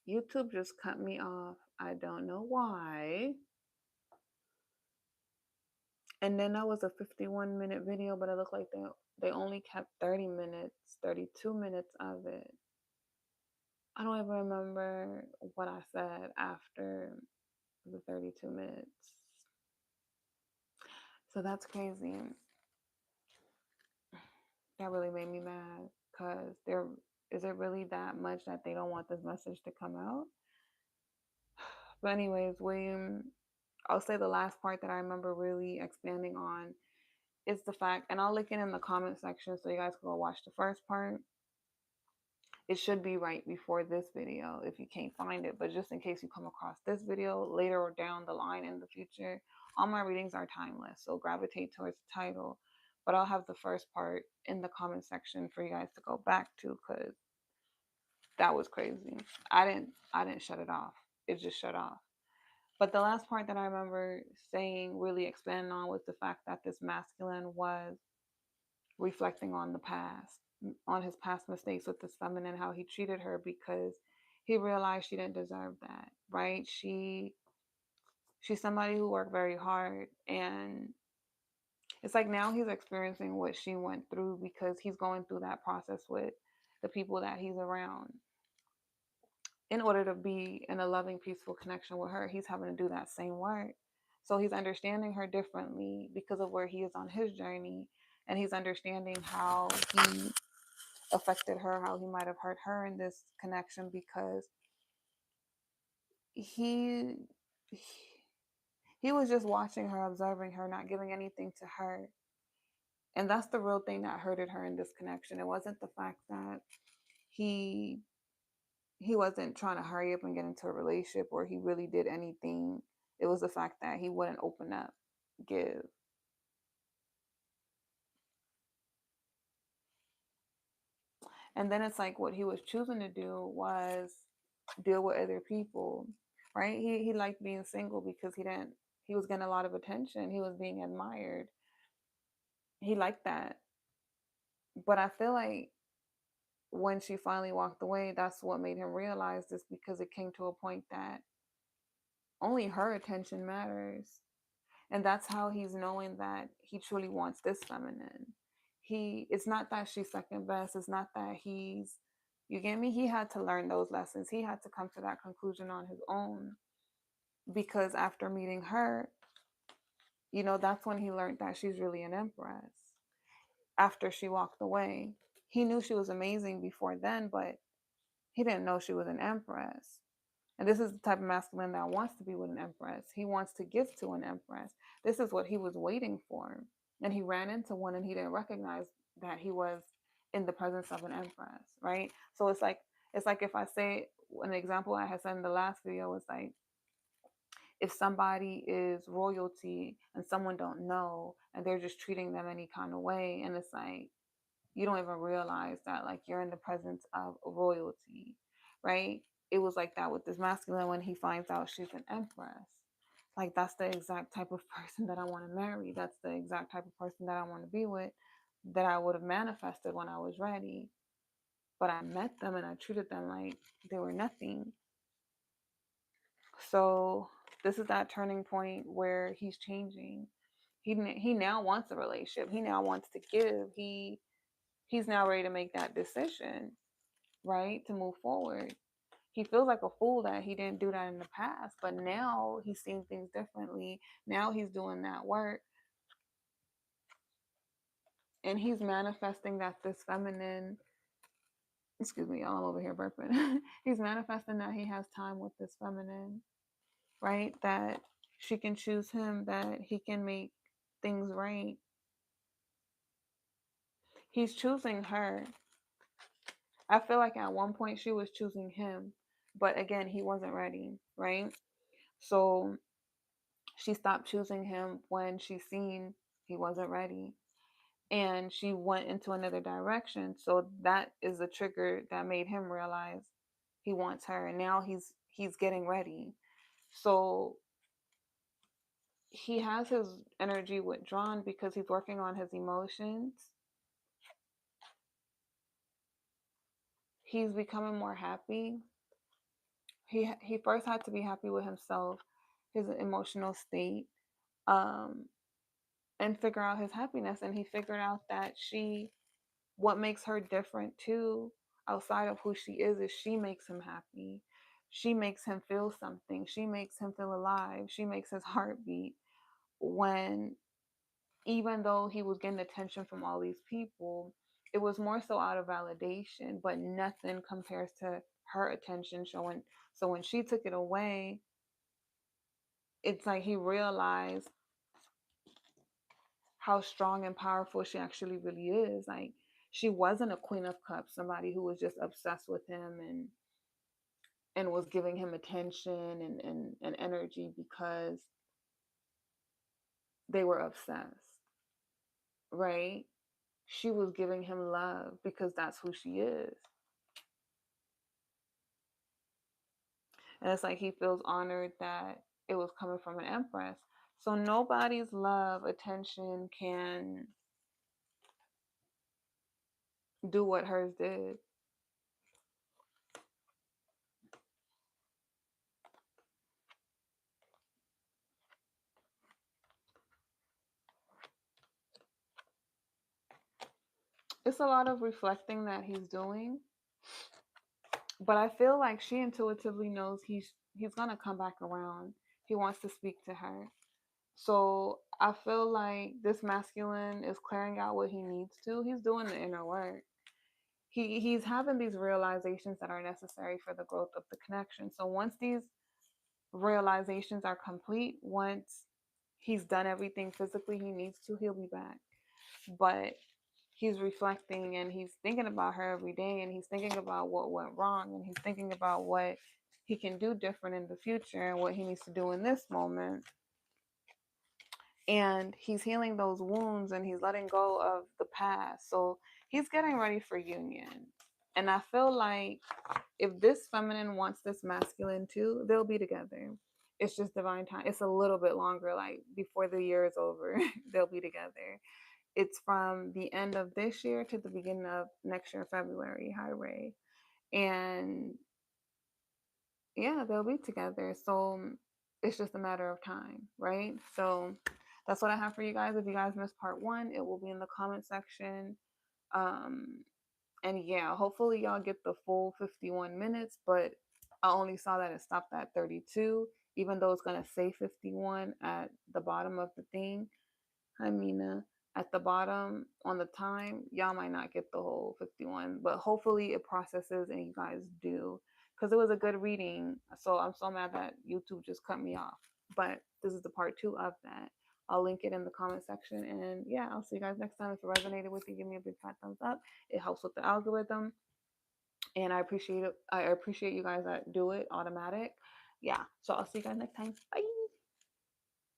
YouTube just cut me off. I don't know why. And then that was a 51-minute video, but it looked like they only kept 30 minutes, 32 minutes of it. I don't even remember what I said after the 32 minutes. So that's crazy. That really made me mad because there is it really that much that they don't want this message to come out? But anyways, I'll say the last part that I remember really expanding on is the fact, and I'll link it in the comment section so you guys can go watch the first part. It should be right before this video if you can't find it, but just in case you come across this video later or down the line in the future, all my readings are timeless, so gravitate towards the title. But I'll have the first part in the comment section for you guys to go back to because that was crazy. I didn't shut it off. It just shut off. But the last part that I remember saying, really expanding on, was the fact that this masculine was reflecting on the past, on his past mistakes with this feminine, how he treated her because he realized she didn't deserve that, right? She's somebody who worked very hard, and it's like now he's experiencing what she went through because he's going through that process with the people that he's around. In order to be in a loving, peaceful connection with her, he's having to do that same work. So he's understanding her differently because of where he is on his journey, and he's understanding how he affected her, how he might have hurt her in this connection because he he was just watching her, observing her, not giving anything to her. And that's the real thing that hurted her in this connection. It wasn't the fact that he he wasn't trying to hurry up and get into a relationship or he really did anything. It was the fact that he wouldn't open up, give. And then it's like what he was choosing to do was deal with other people, right? He liked being single because he was getting a lot of attention. He was being admired. He liked that. But I feel like when she finally walked away, that's what made him realize this because it came to a point that only her attention matters. And that's how he's knowing that he truly wants this feminine. It's not that she's second best. It's not that you get me? He had to learn those lessons. He had to come to that conclusion on his own because after meeting her, that's when he learned that she's really an empress. After she walked away, he knew she was amazing before then, but he didn't know she was an empress. And this is the type of masculine that wants to be with an empress. He wants to give to an empress. This is what he was waiting for. And he ran into one and he didn't recognize that he was in the presence of an empress, right? So it's like if I say an example I had said in the last video was like if somebody is royalty and someone don't know and they're just treating them any kind of way, and it's like you don't even realize that like you're in the presence of royalty, right? It was like that with this masculine when he finds out she's an empress. Like that's the exact type of person that I want to marry. That's the exact type of person that I want to be with, that I would have manifested when I was ready. But I met them and I treated them like they were nothing. So this is that turning point where he's changing. He now wants a relationship. He now wants to give. He's now ready to make that decision, right? To move forward. He feels like a fool that he didn't do that in the past, but now he's seeing things differently. Now he's doing that work and he's manifesting that this feminine, excuse me, y'all, I'm over here burping. He's manifesting that he has time with this feminine, right? That she can choose him, that he can make things right. He's choosing her. I feel like at one point she was choosing him, but again, he wasn't ready, right? So she stopped choosing him when she seen he wasn't ready and she went into another direction. So that is the trigger that made him realize he wants her, and now he's getting ready. So he has his energy withdrawn because he's working on his emotions. He's becoming more happy. he first had to be happy with himself, his emotional state, um, and figure out his happiness. And he figured out that what makes her different too, outside of who she is she makes him happy. She makes him feel something. She makes him feel alive. She makes his heart beat when, even though he was getting attention from all these people, it was more so out of validation, but nothing compares to her attention showing. So when she took it away, it's like he realized how strong and powerful she actually really is. Like, she wasn't a queen of cups, somebody who was just obsessed with him and was giving him attention and energy because they were obsessed, right? She was giving him love because that's who she is. And it's like he feels honored that it was coming from an empress. So nobody's love, attention can do what hers did. It's a lot of reflecting that he's doing, but I feel like she intuitively knows he's gonna come back around. He wants to speak to her. So I feel like this masculine is clearing out what he needs to. He's doing the inner work. He's having these realizations that are necessary for the growth of the connection. So once these realizations are complete, once he's done everything physically he needs to, he'll be back. But he's reflecting and he's thinking about her every day, and he's thinking about what went wrong, and he's thinking about what he can do different in the future and what he needs to do in this moment. And he's healing those wounds and he's letting go of the past. So he's getting ready for union. And I feel like if this feminine wants this masculine too, they'll be together. It's just divine time. It's a little bit longer, like before the year is over, they'll be together. It's from the end of this year to the beginning of next year, February, high ray. And yeah, they'll be together. So it's just a matter of time, right? So that's what I have for you guys. If you guys missed part one, it will be in the comment section. Um, and yeah, hopefully y'all get the full 51 minutes, but I only saw that it stopped at 32, even though it's going to say 51 at the bottom of the thing. Hi, Mina. At the bottom on the time, y'all might not get the whole 51, but hopefully it processes and you guys do. Because it was a good reading. So I'm so mad that YouTube just cut me off. But this is the part two of that. I'll link it in the comment section. And yeah, I'll see you guys next time. If it resonated with you, give me a big fat thumbs up. It helps with the algorithm. And I appreciate it. I appreciate you guys that do it automatic. Yeah. So I'll see you guys next time. Bye.